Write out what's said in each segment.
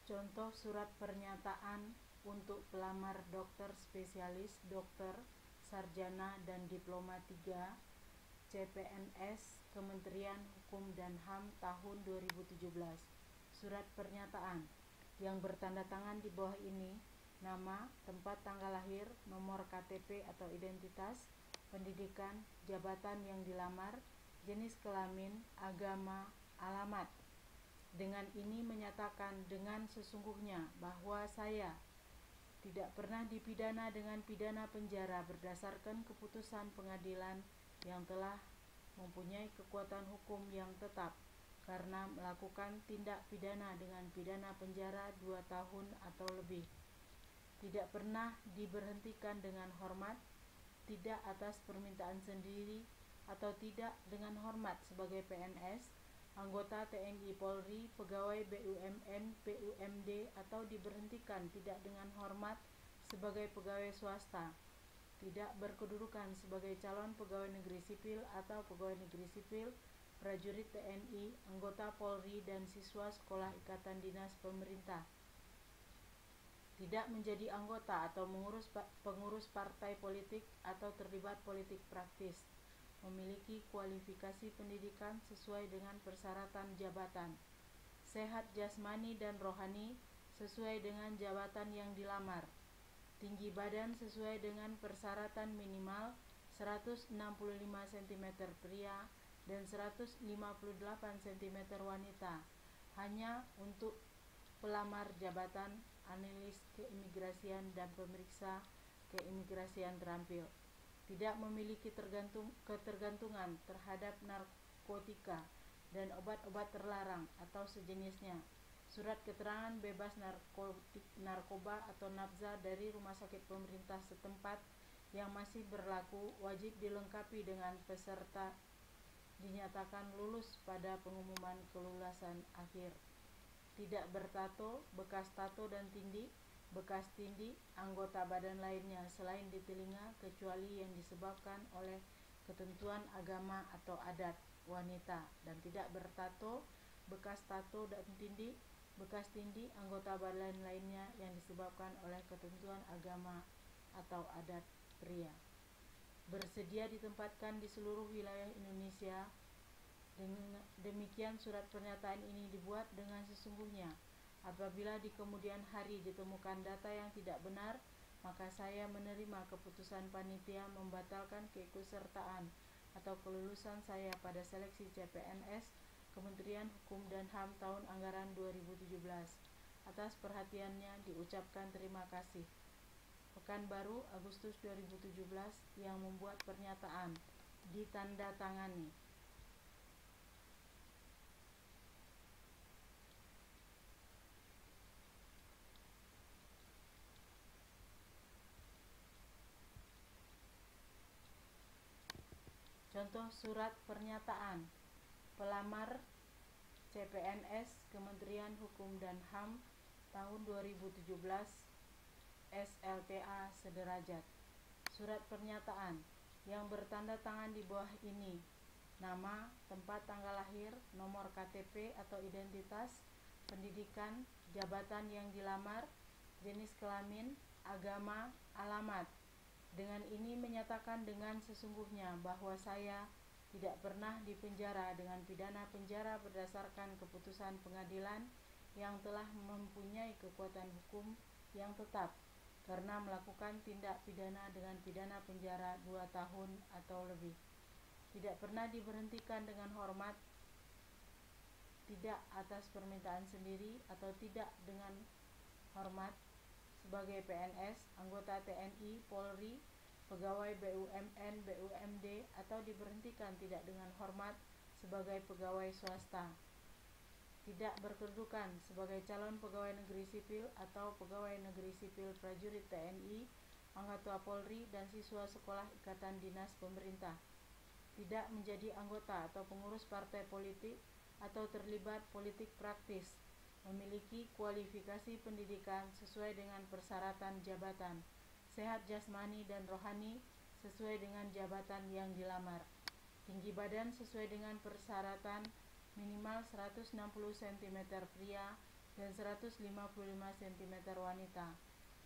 Contoh surat pernyataan untuk pelamar dokter spesialis, dokter, sarjana, dan diploma 3 CPNS Kementerian Hukum dan HAM tahun 2017. Surat pernyataan yang bertanda tangan di bawah ini: nama, tempat tanggal lahir, nomor KTP atau identitas, pendidikan, jabatan yang dilamar, jenis kelamin, agama, alamat. Dengan ini menyatakan dengan sesungguhnya bahwa saya tidak pernah dipidana dengan pidana penjara berdasarkan keputusan pengadilan yang telah mempunyai kekuatan hukum yang tetap, karena melakukan tindak pidana dengan pidana penjara 2 tahun atau lebih. Tidak pernah diberhentikan dengan hormat, tidak atas permintaan sendiri, atau tidak dengan hormat sebagai PNS, anggota TNI Polri, pegawai BUMN, BUMD, atau diberhentikan tidak dengan hormat sebagai pegawai swasta, tidak berkedudukan sebagai calon pegawai negeri sipil atau pegawai negeri sipil, prajurit TNI, anggota Polri, dan siswa sekolah ikatan dinas pemerintah, tidak menjadi anggota atau pengurus partai politik atau terlibat politik praktis, memiliki kualifikasi pendidikan sesuai dengan persyaratan jabatan, sehat jasmani dan rohani sesuai dengan jabatan yang dilamar, tinggi badan sesuai dengan persyaratan minimal 165 cm pria dan 158 cm wanita, hanya untuk pelamar jabatan analis keimigrasian dan pemeriksa keimigrasian terampil, tidak memiliki ketergantungan terhadap narkotika dan obat-obat terlarang atau sejenisnya, surat keterangan bebas narkoba atau nafza dari rumah sakit pemerintah setempat yang masih berlaku wajib dilengkapi dengan peserta dinyatakan lulus pada pengumuman kelulusan akhir, tidak bertato, bekas tato dan tindih, bekas tindih, anggota badan lainnya selain di telinga kecuali yang disebabkan oleh ketentuan agama atau adat, wanita, dan tidak bertato, bekas tato dan tindih, bekas tindih, anggota badan lainnya yang disebabkan oleh ketentuan agama atau adat, pria. Bersedia ditempatkan di seluruh wilayah Indonesia. Demikian surat pernyataan ini dibuat dengan sesungguhnya. Apabila di kemudian hari ditemukan data yang tidak benar, maka saya menerima keputusan panitia membatalkan keikutsertaan atau kelulusan saya pada seleksi CPNS Kementerian Hukum dan HAM tahun anggaran 2017. Atas perhatiannya diucapkan terima kasih. Pekanbaru, Agustus 2017, yang membuat pernyataan ditandatangani. Contoh surat pernyataan pelamar CPNS Kementerian Hukum dan HAM tahun 2017 SLTA sederajat. Surat pernyataan yang bertanda tangan di bawah ini: nama, tempat tanggal lahir, nomor KTP atau identitas, pendidikan, jabatan yang dilamar, jenis kelamin, agama, alamat. Dengan ini menyatakan dengan sesungguhnya bahwa saya tidak pernah dipenjara dengan pidana penjara berdasarkan keputusan pengadilan yang telah mempunyai kekuatan hukum yang tetap, karena melakukan tindak pidana dengan pidana penjara 2 tahun atau lebih. Tidak pernah diberhentikan dengan hormat, tidak atas permintaan sendiri, atau tidak dengan hormat sebagai PNS, anggota TNI, Polri, pegawai BUMN, BUMD, atau diberhentikan tidak dengan hormat sebagai pegawai swasta, tidak berkedudukan sebagai calon pegawai negeri sipil atau pegawai negeri sipil prajurit TNI, anggota Polri, dan siswa sekolah ikatan dinas pemerintah, tidak menjadi anggota atau pengurus partai politik atau terlibat politik praktis, memiliki kualifikasi pendidikan sesuai dengan persyaratan jabatan, sehat jasmani dan rohani sesuai dengan jabatan yang dilamar, tinggi badan sesuai dengan persyaratan minimal 160 cm pria dan 155 cm wanita,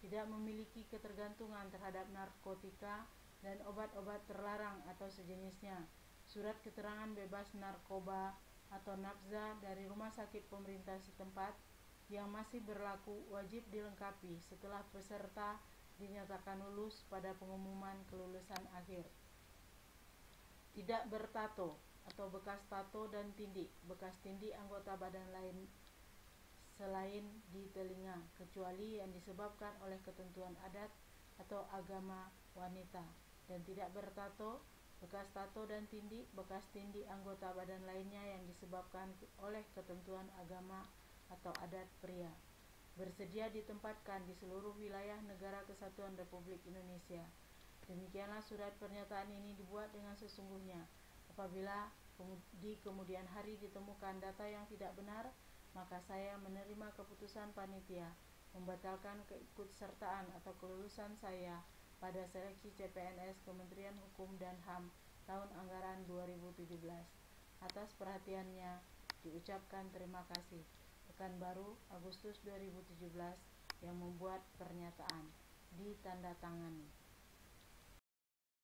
tidak memiliki ketergantungan terhadap narkotika dan obat-obat terlarang atau sejenisnya, surat keterangan bebas narkoba atau nafza dari rumah sakit pemerintah setempat yang masih berlaku wajib dilengkapi setelah peserta dinyatakan lulus pada pengumuman kelulusan akhir. Tidak bertato atau bekas tato dan tindih, bekas tindih anggota badan lain selain di telinga, kecuali yang disebabkan oleh ketentuan adat atau agama wanita, dan tidak bertato, bekas tato dan tindih, bekas tindih anggota badan lainnya yang disebabkan oleh ketentuan agama atau adat pria. Bersedia ditempatkan di seluruh wilayah Negara Kesatuan Republik Indonesia. Demikianlah surat pernyataan ini dibuat dengan sesungguhnya. Apabila di kemudian hari ditemukan data yang tidak benar, maka saya menerima keputusan panitia membatalkan keikutsertaan atau kelulusan saya pada seleksi CPNS Kementerian Hukum dan HAM tahun anggaran 2017. Atas perhatiannya diucapkan terima kasih. Pekanbaru, Agustus 2017, yang membuat pernyataan. Ditandatangani.